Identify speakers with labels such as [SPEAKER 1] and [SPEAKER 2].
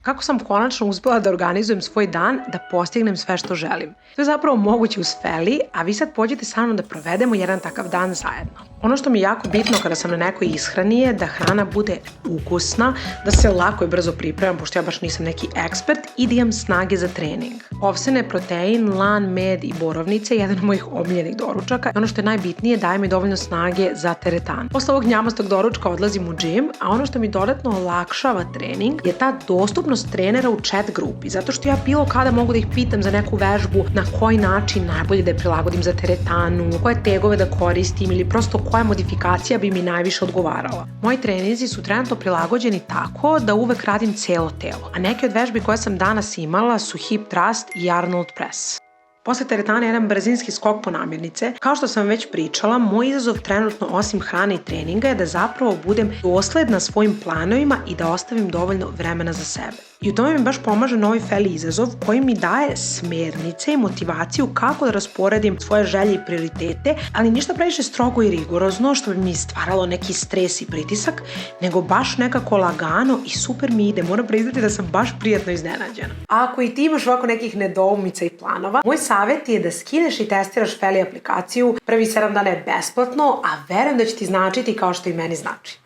[SPEAKER 1] Kako sam konačno uspela da organizujem svoj dan, da postignem sve što želim. To je zapravo moguće uz Feli, a vi sad pođete sa mnom da provedemo jedan takav dan zajedno. Ono što mi je jako bitno kada sam na nekoj ishrani je da hrana bude ukusna, da se lako i brzo pripremam, pošto ja baš nisam neki ekspert, i da imam snage za trening. Ovsene, protein, lan, med i borovnice je jedan od mojih omiljenih doručaka. Ono što je najbitnije, daje mi dovoljno snage za teretanu. Posle ovog njamastog doručka odlazim u džim, a ono što mi dodatno olakšava trening je ta dostupnost trenera u chat grupi, zato što ja bilo kada mogu da ih pitam za neku vežbu, na koji način najbolje da je prilagodim za teretanu, koje tegove da koristim ili prosto koja modifikacija bi mi najviše odgovarala. Moji treninzi su trenutno prilagođeni tako da uvek radim celo telo, a neke od vežbi koje sam danas imala su hip thrust i Arnold press. Posle teretana jedan brzinski skok po namirnice. Kao što sam već pričala, moj izazov trenutno osim hrane i treninga je da zapravo budem dosledna svojim planovima i da ostavim dovoljno vremena za sebe. I u tome mi baš pomaže novi Feli izazov koji mi daje smernice i motivaciju kako da rasporedim svoje želje i prioritete, ali ništa previše strogo i rigorozno što bi mi stvaralo neki stres i pritisak, nego baš nekako lagano i super mi ide. Moram priznati da sam baš prijatno iznenađena. A ako i ti imaš ovako nekih nedoumica i planova, moj savjet je da skineš i testiraš Feli aplikaciju. Prvi 7 dana je besplatno, a verujem da će ti značiti kao što i meni znači.